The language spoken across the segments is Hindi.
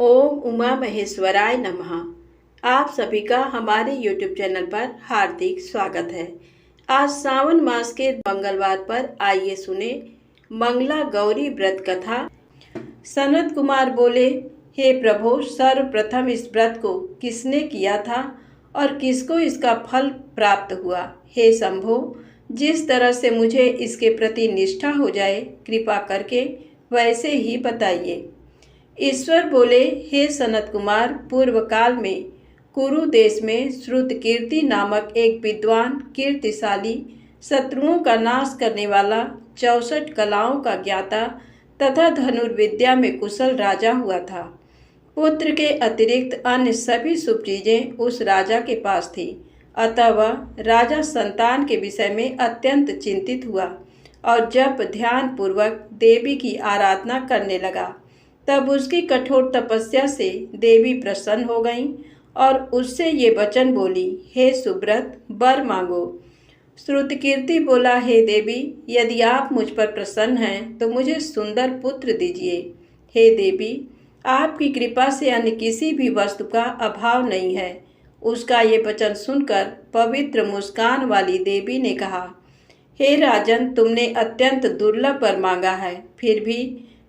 ओम उमा महेश्वराय नमः। आप सभी का हमारे YouTube चैनल पर हार्दिक स्वागत है। आज सावन मास के मंगलवार पर आइए सुने मंगला गौरी व्रत कथा। सनत कुमार बोले, हे प्रभु, सर्वप्रथम इस व्रत को किसने किया था और किसको इसका फल प्राप्त हुआ? हे शंभो, जिस तरह से मुझे इसके प्रति निष्ठा हो जाए, कृपा करके वैसे ही बताइए। ईश्वर बोले, हे सनत कुमार, पूर्व काल में कुरु देश में श्रुतकीर्ति नामक एक विद्वान, कीर्तिशाली, शत्रुओं का नाश करने वाला, 64 कलाओं का ज्ञाता तथा धनुर्विद्या में कुशल राजा हुआ था। पुत्र के अतिरिक्त अन्य सभी शुभ चीजें उस राजा के पास थी। अतः वह राजा संतान के विषय में अत्यंत चिंतित हुआ और जब ध्यान पूर्वक देवी की आराधना करने लगा, तब उसकी कठोर तपस्या से देवी प्रसन्न हो गईं और उससे ये वचन बोली, हे सुब्रत, वर मांगो। श्रुतकीर्ति बोला, हे देवी, यदि आप मुझ पर प्रसन्न हैं तो मुझे सुंदर पुत्र दीजिए। हे देवी, आपकी कृपा से अन्य किसी भी वस्तु का अभाव नहीं है। उसका ये वचन सुनकर पवित्र मुस्कान वाली देवी ने कहा, हे राजन, तुमने अत्यंत दुर्लभ वर मांगा है, फिर भी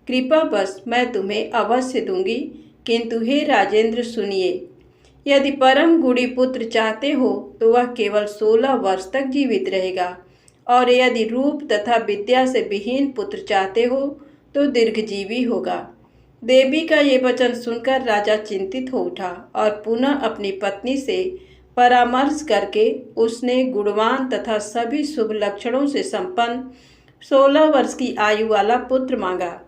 कृपा बस मैं तुम्हें अवश्य दूंगी। किंतु हे राजेंद्र, सुनिए, यदि परम गुणी पुत्र चाहते हो तो वह केवल 16 वर्ष तक जीवित रहेगा, और यदि रूप तथा विद्या से विहीन पुत्र चाहते हो तो दीर्घजीवी होगा। देवी का ये वचन सुनकर राजा चिंतित हो उठा और पुनः अपनी पत्नी से परामर्श करके उसने गुणवान तथा सभी शुभ लक्षणों से संपन्न 16 वर्ष की आयु वाला पुत्र मांगा।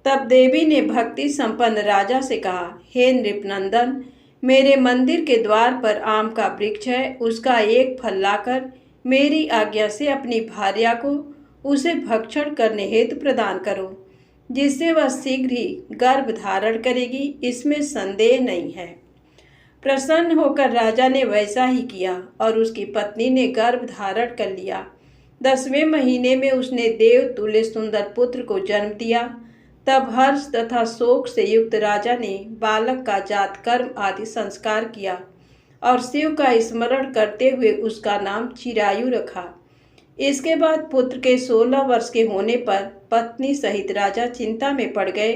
तब देवी ने भक्ति संपन्न राजा से कहा, हे नृपनंदन, मेरे मंदिर के द्वार पर आम का वृक्ष है, उसका एक फल लाकर मेरी आज्ञा से अपनी भार्या को उसे भक्षण करने हेतु प्रदान करो, जिससे वह शीघ्र ही गर्भ धारण करेगी, इसमें संदेह नहीं है। प्रसन्न होकर राजा ने वैसा ही किया और उसकी पत्नी ने गर्भ धारण कर लिया। 10वें महीने में उसने देव तुल्य सुंदर पुत्र को जन्म दिया। तब हर्ष तथा शोक से युक्त राजा ने बालक का जात कर्म आदि संस्कार किया और शिव का स्मरण करते हुए उसका नाम चिरायु रखा। इसके बाद पुत्र के 16 वर्ष के होने पर पत्नी सहित राजा चिंता में पड़ गए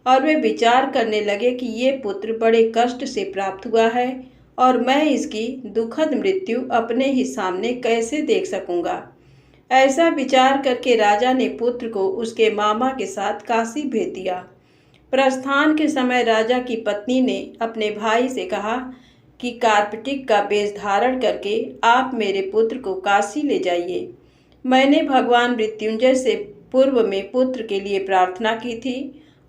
और वे विचार करने लगे कि ये पुत्र बड़े कष्ट से प्राप्त हुआ है और मैं इसकी दुखद मृत्यु अपने ही सामने कैसे देख सकूंगा। ऐसा विचार करके राजा ने पुत्र को उसके मामा के साथ काशी भेज दिया। प्रस्थान के समय राजा की पत्नी ने अपने भाई से कहा कि कार्पटिक का वेश धारण करके आप मेरे पुत्र को काशी ले जाइए। मैंने भगवान मृत्युंजय से पूर्व में पुत्र के लिए प्रार्थना की थी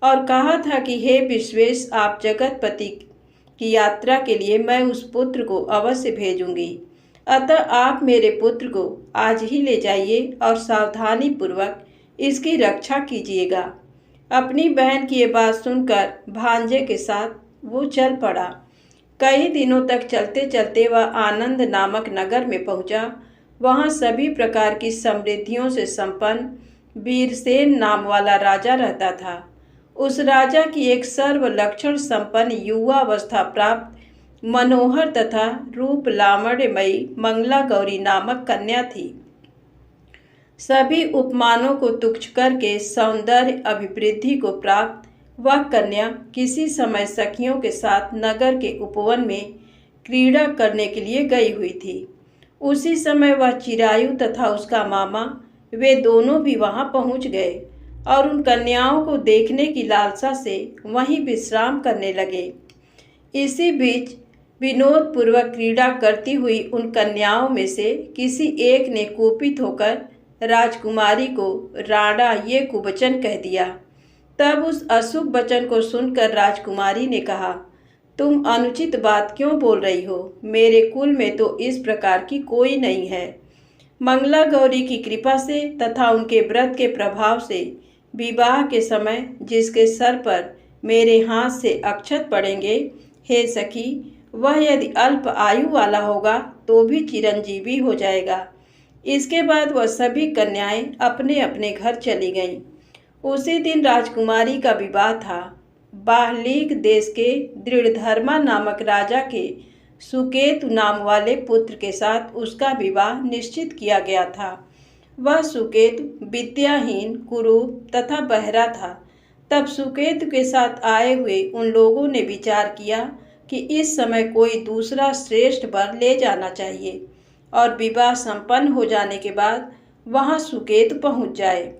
और कहा था कि हे विश्वेश, आप जगतपति की यात्रा के लिए मैं उस पुत्र को अवश्य भेजूंगी। अतः आप मेरे पुत्र को आज ही ले जाइए और सावधानी पूर्वक इसकी रक्षा कीजिएगा। अपनी बहन की ये बात सुनकर भांजे के साथ वो चल पड़ा। कई दिनों तक चलते चलते वह आनंद नामक नगर में पहुंचा। वहां सभी प्रकार की समृद्धियों से संपन्न वीरसेन नाम वाला राजा रहता था। उस राजा की एक सर्व लक्षण संपन्न युवावस्था प्राप्त मनोहर तथा रूप लावण्यमयी मंगला गौरी नामक कन्या थी। सभी उपमानों को तुच्छ करके सौंदर्य अभिवृद्धि को प्राप्त वह कन्या किसी समय सखियों के साथ नगर के उपवन में क्रीड़ा करने के लिए गई हुई थी। उसी समय वह चिरायु तथा उसका मामा वे दोनों भी वहां पहुंच गए और उन कन्याओं को देखने की लालसा से वहीं विश्राम करने लगे। इसी बीच विनोद पूर्वक क्रीड़ा करती हुई उन कन्याओं में से किसी एक ने कुपित होकर राजकुमारी को राणा ये कुवचन कह दिया। तब उस अशुभ वचन को सुनकर राजकुमारी ने कहा, तुम अनुचित बात क्यों बोल रही हो? मेरे कुल में तो इस प्रकार की कोई नहीं है। मंगला गौरी की कृपा से तथा उनके व्रत के प्रभाव से विवाह के समय जिसके सर पर मेरे हाथ से अक्षत पड़ेंगे, हे सखी, वह यदि अल्प आयु वाला होगा तो भी चिरंजीवी हो जाएगा। इसके बाद वह सभी कन्याएं अपने अपने घर चली गईं। उसी दिन राजकुमारी का विवाह था। बाहलीक देश के दृढ़धर्मा नामक राजा के सुकेतु नाम वाले पुत्र के साथ उसका विवाह निश्चित किया गया था। वह सुकेतु विद्याहीन, कुरूप तथा बहरा था। तब सुकेतु के साथ आए हुए उन लोगों ने विचार किया कि इस समय कोई दूसरा श्रेष्ठ वर ले जाना चाहिए और विवाह संपन्न हो जाने के बाद वहां सुकेतु पहुंच जाए।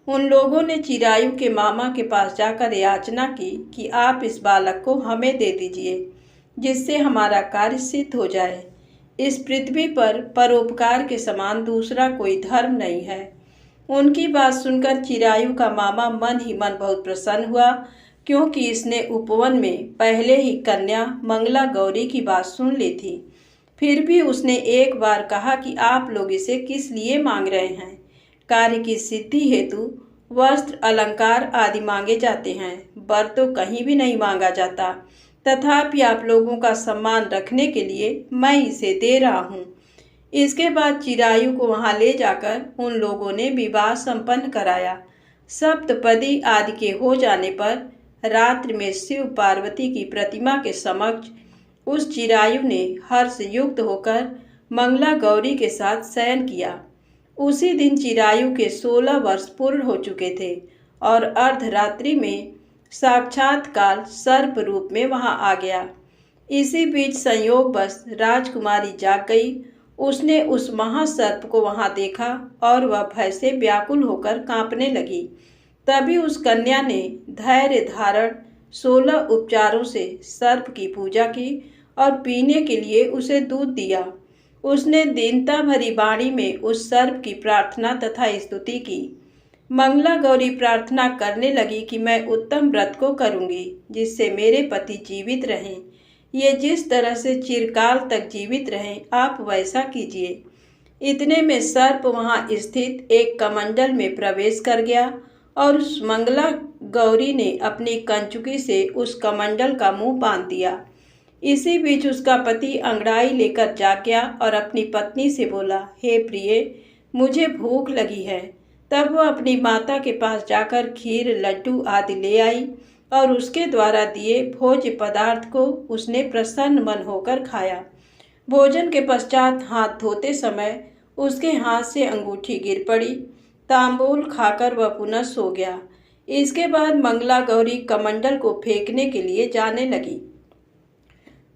उन लोगों ने चिरायु के मामा के पास जाकर याचना की कि आप इस बालक को हमें दे दीजिए, जिससे हमारा कार्य सिद्ध हो जाए। इस पृथ्वी पर परोपकार के समान दूसरा कोई धर्म नहीं है। उनकी बात सुनकर चिरायु का मामा मन ही मन बहुत प्रसन्न हुआ, क्योंकि इसने उपवन में पहले ही कन्या मंगला गौरी की बात सुन ली थी। फिर भी उसने एक बार कहा कि आप लोग इसे किस लिए मांग रहे हैं। कार्य की सिद्धि हेतु वस्त्र, अलंकार आदि मांगे जाते हैं, वर तो कहीं भी नहीं मांगा जाता। तथापि आप लोगों का सम्मान रखने के लिए मैं इसे दे रहा हूँ। इसके बाद चिरायु को वहां ले जाकर उन लोगों ने विवाह संपन्न कराया। सप्तपदी आदि के हो जाने पर रात्रि में शिव पार्वती की प्रतिमा के समक्ष उस चिरायु ने हर्ष युक्त होकर मंगला गौरी के साथ शयन किया। उसी दिन चिरायु के 16 वर्ष पूर्ण हो चुके थे और अर्धरात्रि में साक्षात काल सर्प रूप में वहां आ गया। इसी बीच संयोगवश राजकुमारी जाग गई। उसने उस महासर्प को वहां देखा और वह भय से व्याकुल होकर कांपने लगी। तभी उस कन्या ने धैर्य धारण 16 उपचारों से सर्प की पूजा की और पीने के लिए उसे दूध दिया। उसने दीनता भरी वाणी में उस सर्प की प्रार्थना तथा स्तुति की। मंगला गौरी प्रार्थना करने लगी कि मैं उत्तम व्रत को करूंगी, जिससे मेरे पति जीवित रहें। ये जिस तरह से चिरकाल तक जीवित रहें, आप वैसा कीजिए। इतने में सर्प वहां स्थित एक कमंडल में प्रवेश कर गया और उस मंगला गौरी ने अपनी कंचुकी से उस कमंडल का मुंह बांध दिया। इसी बीच उसका पति अंगड़ाई लेकर जाग गया और अपनी पत्नी से बोला, हे प्रिय, मुझे भूख लगी है। तब वह अपनी माता के पास जाकर खीर, लड्डू आदि ले आई और उसके द्वारा दिए भोज्य पदार्थ को उसने प्रसन्न मन होकर खाया। भोजन के पश्चात हाथ धोते समय उसके हाथ से अंगूठी गिर पड़ी। तांबूल खाकर वह पुनः सो गया। इसके बाद मंगला गौरी कमंडल को फेंकने के लिए जाने लगी।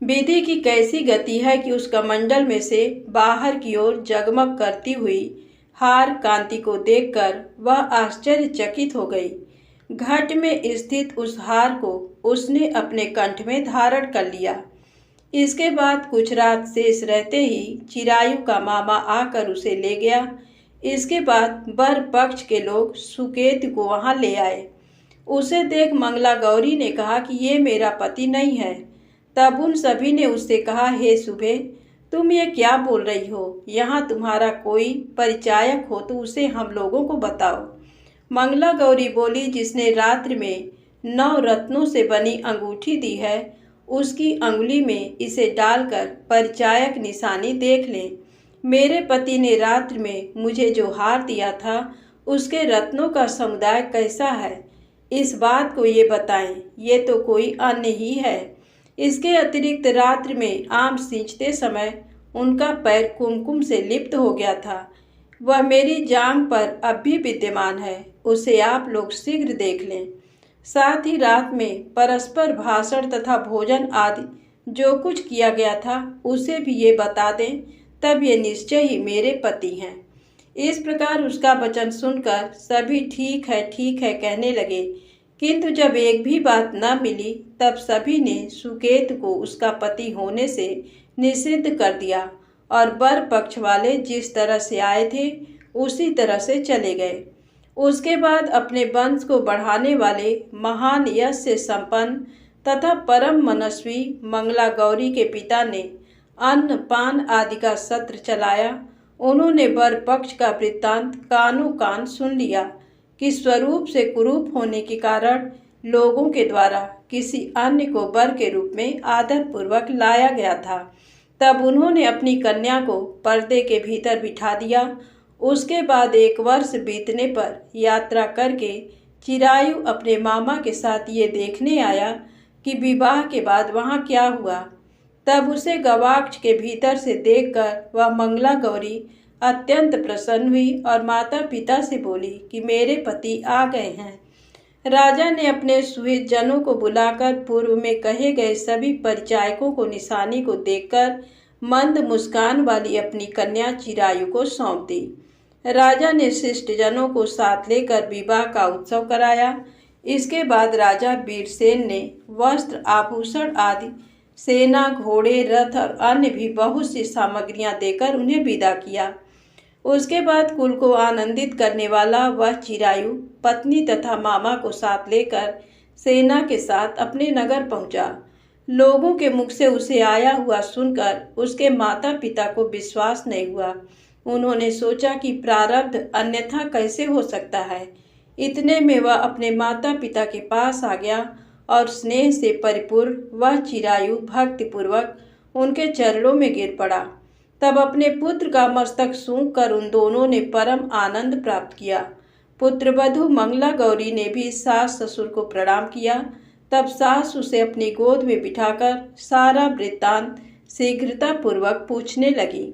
विधि की कैसी गति है कि उस कमंडल में से बाहर की ओर जगमग करती हुई हार कांति को देखकर वह आश्चर्यचकित हो गई। घट में स्थित उस हार को उसने अपने कंठ में धारण कर लिया। इसके बाद कुछ रात शेष रहते ही चिरायु का मामा आकर उसे ले गया। इसके बाद वर पक्ष के लोग सुकेतु को वहां ले आए। उसे देख मंगला गौरी ने कहा कि ये मेरा पति नहीं है। तब उन सभी ने उससे कहा, हे शुभे, तुम ये क्या बोल रही हो? यहाँ तुम्हारा कोई परिचायक हो तो उसे हम लोगों को बताओ। मंगला गौरी बोली, जिसने रात्रि में 9 रत्नों से बनी अंगूठी दी है, उसकी अंगुली में इसे डालकर परिचायक निशानी देख लें। मेरे पति ने रात्रि में मुझे जो हार दिया था, उसके रत्नों का समुदाय कैसा है, इस बात को ये बताएं। ये तो कोई अन्य ही है। इसके अतिरिक्त रात्रि में आम सींचते समय उनका पैर कुमकुम से लिप्त हो गया था। वह मेरी जांघ पर अब भी विद्यमान है। उसे आप लोग शीघ्र देख लें। साथ ही रात में परस्पर भाषण तथा भोजन आदि जो कुछ किया गया था, उसे भी ये बता दें, तब ये निश्चय ही मेरे पति हैं। इस प्रकार उसका वचन सुनकर सभी ठीक है कहने लगे। किंतु जब एक भी बात न मिली, तब सभी ने सुकेतु को उसका पति होने से निषिद्ध कर दिया और वर पक्ष वाले जिस तरह से आए थे उसी तरह से चले गए। उसके बाद अपने वंश को बढ़ाने वाले महान यश से संपन्न तथा परम मनस्वी मंगला गौरी के पिता ने अन्न पान आदि का सत्र चलाया। उन्होंने वर पक्ष का वृत्तांत कानों कान सुन लिया कि स्वरूप से कुरूप होने के कारण लोगों के द्वारा किसी अन्य को वर के रूप में आदर पूर्वक लाया गया था। तब उन्होंने अपनी कन्या को पर्दे के भीतर बिठा दिया। उसके बाद 1 वर्ष बीतने पर यात्रा करके चिरायु अपने मामा के साथ ये देखने आया कि विवाह के बाद वहाँ क्या हुआ। तब उसे गवाक्ष के भीतर से देखकर वह मंगला गौरी अत्यंत प्रसन्न हुई और माता पिता से बोली कि मेरे पति आ गए हैं। राजा ने अपने सुहित जनों को बुलाकर पूर्व में कहे गए सभी परिचायकों को निशानी को देखकर मंद मुस्कान वाली अपनी कन्या चिरायु को सौंप दी। राजा ने शिष्ट जनों को साथ लेकर विवाह का उत्सव कराया। इसके बाद राजा वीरसेन ने वस्त्र आभूषण आदि सेना घोड़े रथ और अन्य भी बहुत सी सामग्रियां देकर उन्हें विदा किया। उसके बाद कुल को आनंदित करने वाला वह चिरायु पत्नी तथा मामा को साथ लेकर सेना के साथ अपने नगर पहुंचा। लोगों के मुख से उसे आया हुआ सुनकर उसके माता पिता को विश्वास नहीं हुआ। उन्होंने सोचा कि प्रारब्ध अन्यथा कैसे हो सकता है। इतने में वह अपने माता पिता के पास आ गया और स्नेह से परिपूर्ण वह चिरायु भक्तिपूर्वक उनके चरणों में गिर पड़ा। तब अपने पुत्र का मस्तक सूंघ कर उन दोनों ने परम आनंद प्राप्त किया। पुत्रवधू मंगला गौरी ने भी सास ससुर को प्रणाम किया। तब सास उसे अपनी गोद में बिठाकर सारा वृत्तांत शीघ्रता पूर्वक पूछने लगी।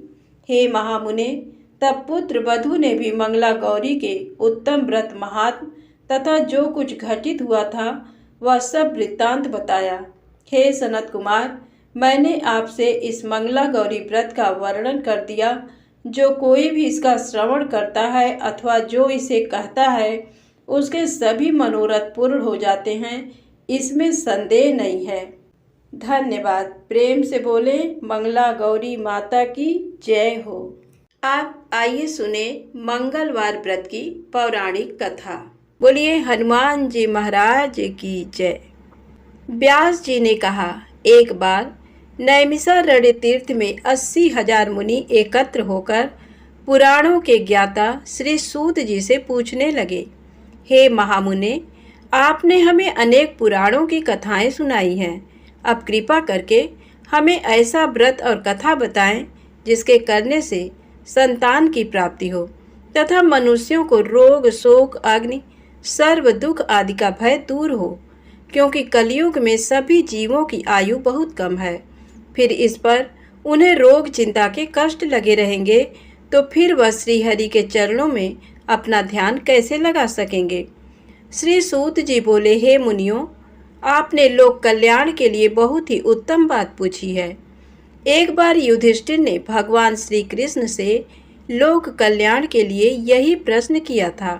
हे महामुने, तब पुत्र वधू ने भी मंगला गौरी के उत्तम व्रत महात्म तथा जो कुछ घटित हुआ था वह सब वृत्तांत बताया। हे सनत कुमार, मैंने आपसे इस मंगला गौरी व्रत का वर्णन कर दिया। जो कोई भी इसका श्रवण करता है अथवा जो इसे कहता है उसके सभी मनोरथ पूर्ण हो जाते हैं, इसमें संदेह नहीं है। धन्यवाद। प्रेम से बोले मंगला गौरी माता की जय हो। आप आइए सुने मंगलवार व्रत की पौराणिक कथा। बोलिए हनुमान जी महाराज की जय। व्यास जी ने कहा, एक बार नैमिषारण्य तीर्थ में 80,000 मुनि एकत्र होकर पुराणों के ज्ञाता श्री सूत जी से पूछने लगे, हे महामुने, आपने हमें अनेक पुराणों की कथाएं सुनाई हैं। अब कृपा करके हमें ऐसा व्रत और कथा बताएं जिसके करने से संतान की प्राप्ति हो तथा मनुष्यों को रोग शोक अग्नि सर्व दुख आदि का भय दूर हो, क्योंकि कलयुग में सभी जीवों की आयु बहुत कम है। फिर इस पर उन्हें रोग चिंता के कष्ट लगे रहेंगे तो फिर वह श्री हरि के चरणों में अपना ध्यान कैसे लगा सकेंगे। श्री सूत जी बोले, हे मुनियों, आपने लोक कल्याण के लिए बहुत ही उत्तम बात पूछी है। एक बार युधिष्ठिर ने भगवान श्री कृष्ण से लोक कल्याण के लिए यही प्रश्न किया था।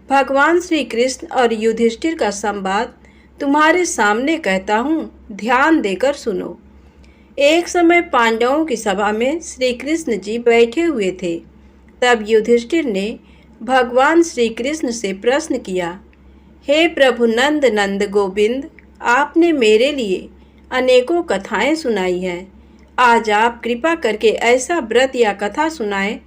भगवान श्री कृष्ण और युधिष्ठिर का संवाद तुम्हारे सामने कहता हूँ, ध्यान देकर सुनो। एक समय पांडवों की सभा में श्री कृष्ण जी बैठे हुए थे। तब युधिष्ठिर ने भगवान श्री कृष्ण से प्रश्न किया, हे प्रभु नंद नंद गोविंद, आपने मेरे लिए अनेकों कथाएं सुनाई हैं। आज आप कृपा करके ऐसा व्रत या कथा सुनाएं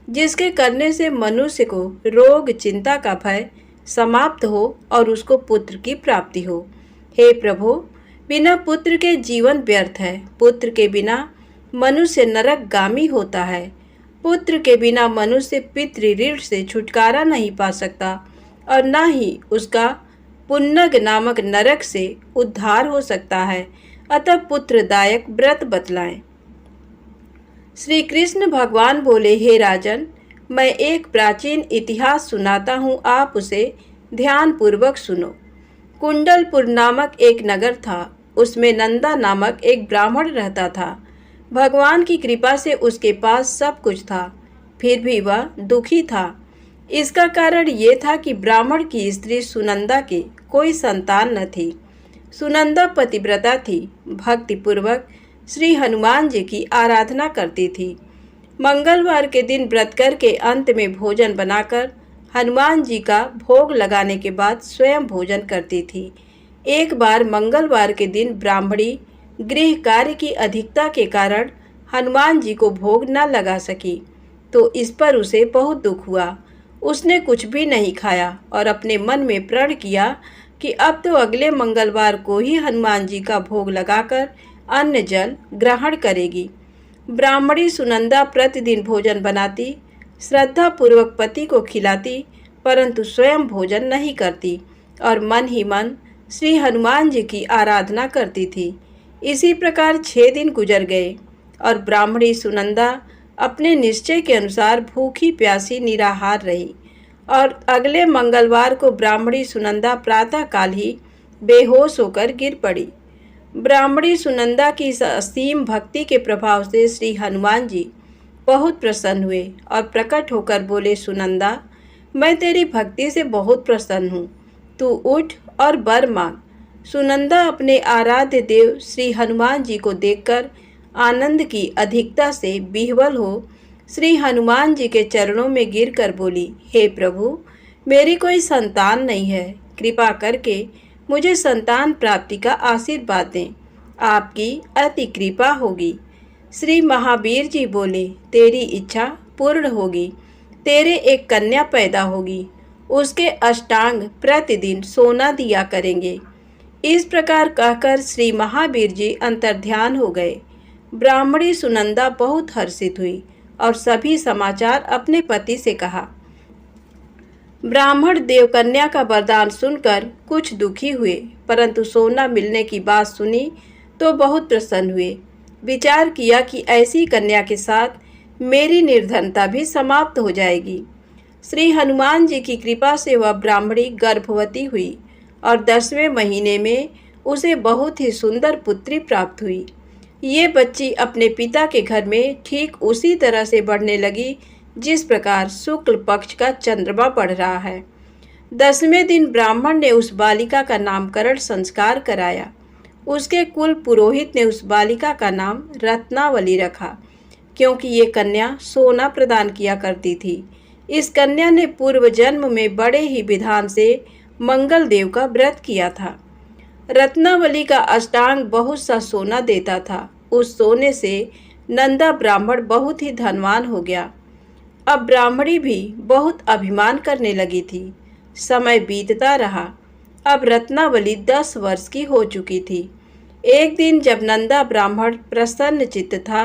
जिसके करने से मनुष्य को रोग चिंता का भय समाप्त हो और उसको पुत्र की प्राप्ति हो। हे प्रभु, बिना पुत्र के जीवन व्यर्थ है। पुत्र के बिना मनुष्य नरकगामी होता है। पुत्र के बिना मनुष्य पितृऋण से छुटकारा नहीं पा सकता और न ही उसका पुन्नग नामक नरक से उद्धार हो सकता है। अतः पुत्रदायक व्रत बतलाएं। श्री कृष्ण भगवान बोले, हे राजन, मैं एक प्राचीन इतिहास सुनाता हूँ, आप उसे ध्यान पूर्वक सुनो। कुंडलपुर नामक एक नगर था। उसमें नंदा नामक एक ब्राह्मण रहता था। भगवान की कृपा से उसके पास सब कुछ था, फिर भी वह दुखी था। इसका कारण ये था कि ब्राह्मण की स्त्री सुनंदा के कोई संतान न थी। सुनंदा पतिव्रता थी, भक्तिपूर्वक श्री हनुमान जी की आराधना करती थी। मंगलवार के दिन व्रत करके अंत में भोजन बनाकर हनुमान जी का भोग लगाने के बाद स्वयं भोजन करती थी। एक बार मंगलवार के दिन ब्राह्मणी गृह कार्य की अधिकता के कारण हनुमान जी को भोग न लगा सकी, तो इस पर उसे बहुत दुख हुआ। उसने कुछ भी नहीं खाया और अपने मन में प्रण किया कि अब तो अगले मंगलवार को ही हनुमान जी का भोग लगाकर अन्न जल ग्रहण करेगी। ब्राह्मणी सुनंदा प्रतिदिन भोजन बनाती, श्रद्धा पूर्वक पति को खिलाती, परंतु स्वयं भोजन नहीं करती और मन ही मन श्री हनुमान जी की आराधना करती थी। इसी प्रकार 6 दिन गुजर गए और ब्राह्मणी सुनंदा अपने निश्चय के अनुसार भूखी प्यासी निराहार रही और अगले मंगलवार को ब्राह्मणी सुनंदा प्रातःकाल ही बेहोश होकर गिर पड़ी। ब्राह्मणी सुनंदा की इस असीम भक्ति के प्रभाव से श्री हनुमान जी बहुत प्रसन्न हुए और प्रकट होकर बोले, सुनंदा, मैं तेरी भक्ति से बहुत प्रसन्न हूँ, तू उठ और वर मांग। सुनंदा अपने आराध्य देव श्री हनुमान जी को देखकर आनंद की अधिकता से विह्वल हो श्री हनुमान जी के चरणों में गिरकर बोली, हे प्रभु, मेरी कोई संतान नहीं है, कृपा करके मुझे संतान प्राप्ति का आशीर्वाद दें, आपकी अति कृपा होगी। श्री महावीर जी बोले, तेरी इच्छा पूर्ण होगी, तेरे एक कन्या पैदा होगी, उसके अष्टांग प्रतिदिन सोना दिया करेंगे। इस प्रकार कहकर श्री महावीर जी अंतर्ध्यान हो गए। ब्राह्मणी सुनंदा बहुत हर्षित हुई और सभी समाचार अपने पति से कहा। ब्राह्मण देवकन्या का वरदान सुनकर कुछ दुखी हुए, परंतु सोना मिलने की बात सुनी तो बहुत प्रसन्न हुए। विचार किया कि ऐसी कन्या के साथ मेरी निर्धनता भी समाप्त हो जाएगी। श्री हनुमान जी की कृपा से वह ब्राह्मणी गर्भवती हुई और 10वें महीने में उसे बहुत ही सुंदर पुत्री प्राप्त हुई। ये बच्ची अपने पिता के घर में ठीक उसी तरह से बढ़ने लगी जिस प्रकार शुक्ल पक्ष का चंद्रमा बढ़ रहा है। 10वें दिन ब्राह्मण ने उस बालिका का नामकरण संस्कार कराया। उसके कुल पुरोहित ने उस बालिका का नाम रत्नावली रखा, क्योंकि ये कन्या सोना प्रदान किया करती थी। इस कन्या ने पूर्व जन्म में बड़े ही विधान से मंगल देव का व्रत किया था। रत्नावली का अष्टांग बहुत सा सोना देता था। उस सोने से नंदा ब्राह्मण बहुत ही धनवान हो गया। अब ब्राह्मणी भी बहुत अभिमान करने लगी थी। समय बीतता रहा। अब रत्नावली 10 वर्ष की हो चुकी थी। एक दिन जब नंदा ब्राह्मण प्रसन्न चित्त था,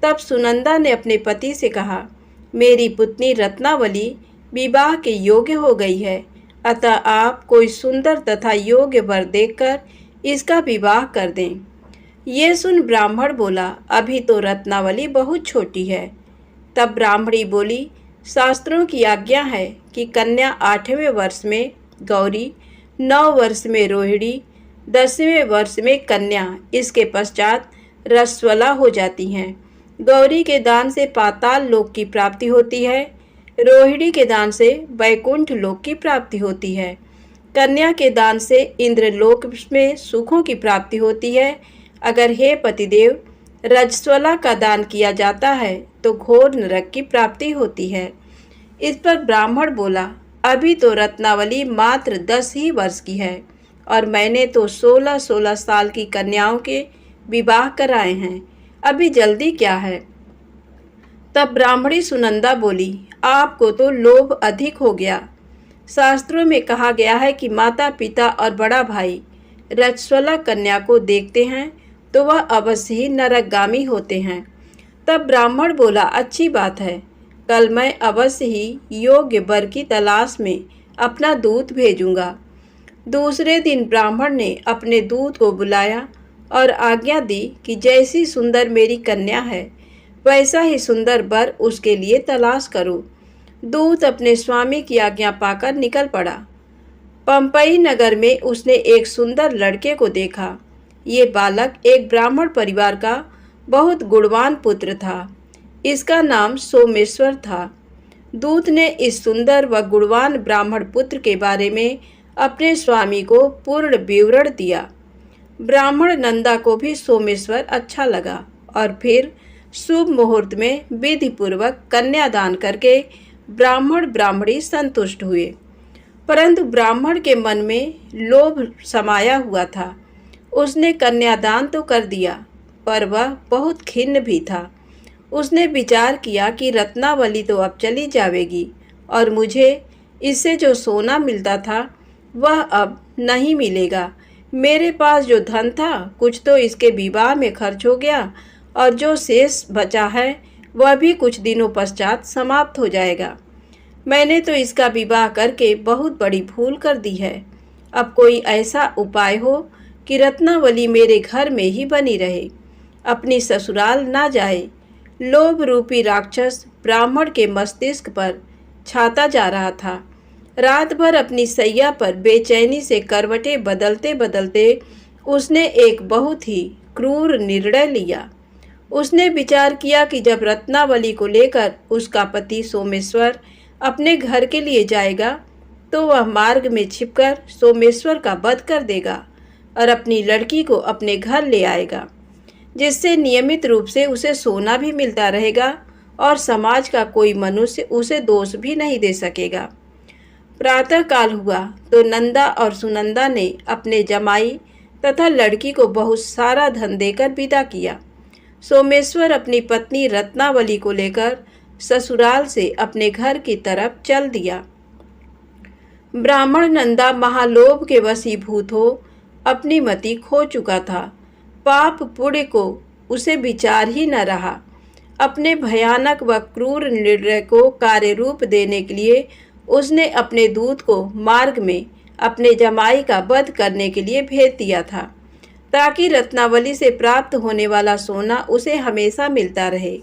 तब सुनंदा ने अपने पति से कहा, मेरी पुत्री रत्नावली विवाह के योग्य हो गई है, अतः आप कोई सुंदर तथा योग्य वर देखकर इसका विवाह कर दें। ये सुन ब्राह्मण बोला, अभी तो रत्नावली बहुत छोटी है। तब ब्राह्मणी बोली, शास्त्रों की आज्ञा है कि कन्या 8वें वर्ष में गौरी, 9 वर्ष में रोहिणी, 10वें वर्ष में कन्या, इसके पश्चात रस्वला हो जाती हैं। गौरी के दान से पाताल लोक की प्राप्ति होती है, रोहिणी के दान से वैकुंठ लोक की प्राप्ति होती है, कन्या के दान से इंद्रलोक में सुखों की प्राप्ति होती है। अगर हे पतिदेव रजस्वला का दान किया जाता है तो घोर नरक की प्राप्ति होती है। इस पर ब्राह्मण बोला, अभी तो रत्नावली मात्र 10 ही वर्ष की है और मैंने तो 16-16 साल की कन्याओं के विवाह कराए हैं, अभी जल्दी क्या है। तब ब्राह्मणी सुनंदा बोली, आपको तो लोभ अधिक हो गया। शास्त्रों में कहा गया है कि माता पिता और बड़ा भाई रजस्वला कन्या को देखते हैं तो वह अवश्य ही नरकगामी होते हैं। तब ब्राह्मण बोला, अच्छी बात है, कल मैं अवश्य ही योग्य वर की तलाश में अपना दूत भेजूंगा। दूसरे दिन ब्राह्मण ने अपने दूत को बुलाया और आज्ञा दी कि जैसी सुंदर मेरी कन्या है वैसा ही सुंदर वर उसके लिए तलाश करो। दूत अपने स्वामी की आज्ञा पाकर निकल पड़ा। पंपई नगर में उसने एक सुंदर लड़के को देखा। ये बालक एक ब्राह्मण परिवार का बहुत गुणवान पुत्र था। इसका नाम सोमेश्वर था। दूत ने इस सुंदर व गुणवान ब्राह्मण पुत्र के बारे में अपने स्वामी को पूर्ण विवरण दिया। ब्राह्मण नंदा को भी सोमेश्वर अच्छा लगा और फिर शुभ मुहूर्त में विधि पूर्वक कन्यादान करके ब्राह्मण ब्राह्मणी संतुष्ट हुए। परंतु ब्राह्मण के मन में लोभ समाया हुआ था। उसने कन्यादान तो कर दिया, पर वह बहुत खिन्न भी था। उसने विचार किया कि रत्नावली तो अब चली जाएगी और मुझे इससे जो सोना मिलता था वह अब नहीं मिलेगा। मेरे पास जो धन था कुछ तो इसके विवाह में खर्च हो गया और जो शेष बचा है वह भी कुछ दिनों पश्चात समाप्त हो जाएगा। मैंने तो इसका विवाह करके बहुत बड़ी भूल कर दी है। अब कोई ऐसा उपाय हो कि रत्नावली मेरे घर में ही बनी रहे, अपनी ससुराल ना जाए। लोभ रूपी राक्षस ब्राह्मण के मस्तिष्क पर छाता जा रहा था। रात भर अपनी सैया पर बेचैनी से करवटें बदलते बदलते उसने एक बहुत ही क्रूर निर्णय लिया। उसने विचार किया कि जब रत्नावली को लेकर उसका पति सोमेश्वर अपने घर के लिए जाएगा तो वह मार्ग में छिपकर सोमेश्वर का वध कर देगा और अपनी लड़की को अपने घर ले आएगा, जिससे नियमित रूप से उसे सोना भी मिलता रहेगा और समाज का कोई मनुष्य उसे दोष भी नहीं दे सकेगा। प्रातः काल हुआ तो नंदा और सुनंदा ने अपने जमाई तथा लड़की को बहुत सारा धन देकर विदा किया। सोमेश्वर अपनी पत्नी रत्नावली को लेकर ससुराल से अपने घर की तरफ चल दिया। ब्राह्मण नंदा महालोभ के वशीभूत हो अपनी मति खो चुका था। पाप पुण्य को उसे विचार ही न रहा। अपने भयानक व क्रूर निर्णय को कार्य रूप देने के लिए उसने अपने दूत को मार्ग में अपने जमाई का वध करने के लिए भेज दिया था, ताकि रत्नावली से प्राप्त होने वाला सोना उसे हमेशा मिलता रहे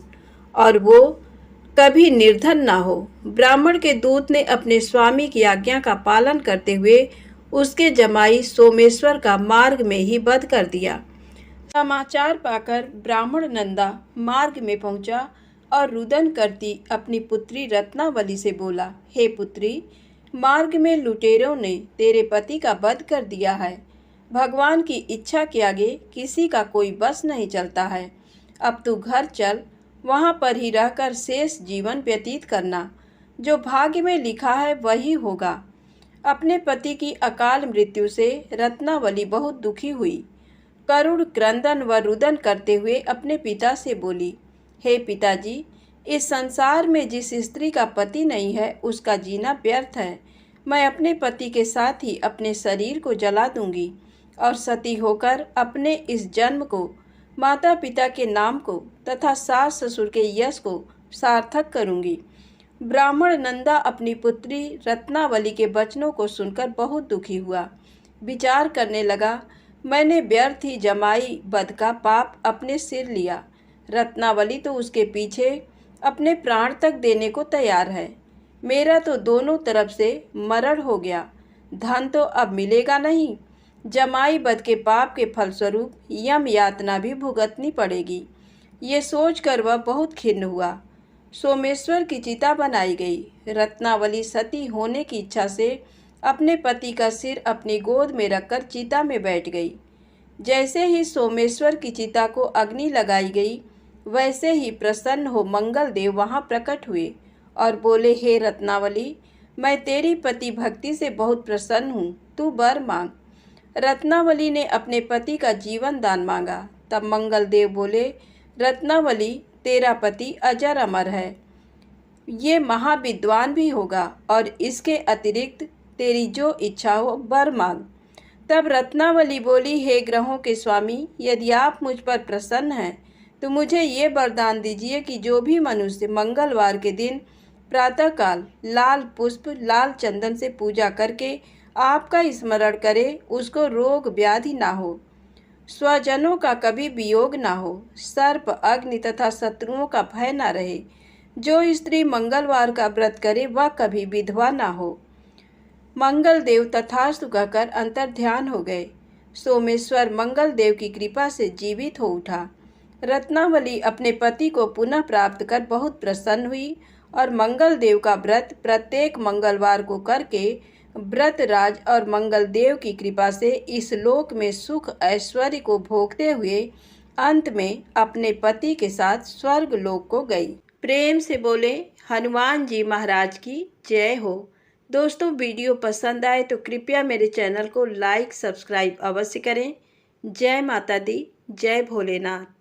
और वो कभी निर्धन ना हो। ब्राह्मण के दूत ने अपने स्वामी की आज्ञा का पालन करते हुए उसके जमाई सोमेश्वर का मार्ग में ही वध कर दिया। समाचार पाकर ब्राह्मण नंदा मार्ग में पहुंचा और रुदन करती अपनी पुत्री रत्नावली से बोला, हे पुत्री, मार्ग में लुटेरों ने तेरे पति का वध कर दिया है। भगवान की इच्छा के आगे किसी का कोई बस नहीं चलता है। अब तू घर चल, वहाँ पर ही रहकर शेष जीवन व्यतीत करना। जो भाग्य में लिखा है वही होगा। अपने पति की अकाल मृत्यु से रत्नावली बहुत दुखी हुई। करुण क्रंदन व रुदन करते हुए अपने पिता से बोली, हे पिताजी, इस संसार में जिस स्त्री का पति नहीं है उसका जीना व्यर्थ है। मैं अपने पति के साथ ही अपने शरीर को जला दूंगी और सती होकर अपने इस जन्म को, माता पिता के नाम को तथा सास ससुर के यश को सार्थक करूंगी। ब्राह्मण नंदा अपनी पुत्री रत्नावली के वचनों को सुनकर बहुत दुखी हुआ। विचार करने लगा, मैंने व्यर्थ ही जमाई वध का पाप अपने सिर लिया। रत्नावली तो उसके पीछे अपने प्राण तक देने को तैयार है। मेरा तो दोनों तरफ से मरण हो गया। धन तो अब मिलेगा नहीं। जमाई वध के पाप के फलस्वरूप यम यातना भी भुगतनी पड़ेगी। ये सोचकर वह बहुत खिन्न हुआ। सोमेश्वर की चिता बनाई गई। रत्नावली सती होने की इच्छा से अपने पति का सिर अपनी गोद में रखकर चिता में बैठ गई। जैसे ही सोमेश्वर की चिता को अग्नि लगाई गई, वैसे ही प्रसन्न हो मंगल देव वहाँ प्रकट हुए और बोले, हे रत्नावली, मैं तेरी पति भक्ति से बहुत प्रसन्न हूँ, तू वर मांग। रत्नावली ने अपने पति का जीवन दान मांगा। तब मंगल देव बोले, रत्नावली, तेरा पति अजर अमर है, ये महाविद्वान भी होगा और इसके अतिरिक्त तेरी जो इच्छा हो वर मांग। तब रत्नावली बोली, हे ग्रहों के स्वामी, यदि आप मुझ पर प्रसन्न हैं तो मुझे ये वरदान दीजिए कि जो भी मनुष्य मंगलवार के दिन प्रातःकाल लाल पुष्प लाल चंदन से पूजा करके आपका स्मरण करे, उसको रोग व्याधि ना हो, स्वजनों का कभी वियोग ना हो, सर्प अग्नि तथा शत्रुओं का भय ना रहे। जो स्त्री मंगलवार का व्रत करे वह कभी विधवा ना हो। मंगल देव तथास्तु कहकर अंतर ध्यान हो गए। सोमेश्वर मंगल देव की कृपा से जीवित हो उठा। रत्नावली अपने पति को पुनः प्राप्त कर बहुत प्रसन्न हुई और मंगल देव का व्रत प्रत्येक मंगलवार को करके व्रतराज और मंगल देव की कृपा से इस लोक में सुख ऐश्वर्य को भोगते हुए अंत में अपने पति के साथ स्वर्ग लोक को गई। प्रेम से बोले हनुमान जी महाराज की जय हो। दोस्तों, वीडियो पसंद आए तो कृपया मेरे चैनल को लाइक सब्सक्राइब अवश्य करें। जय माता दी, जय भोलेनाथ।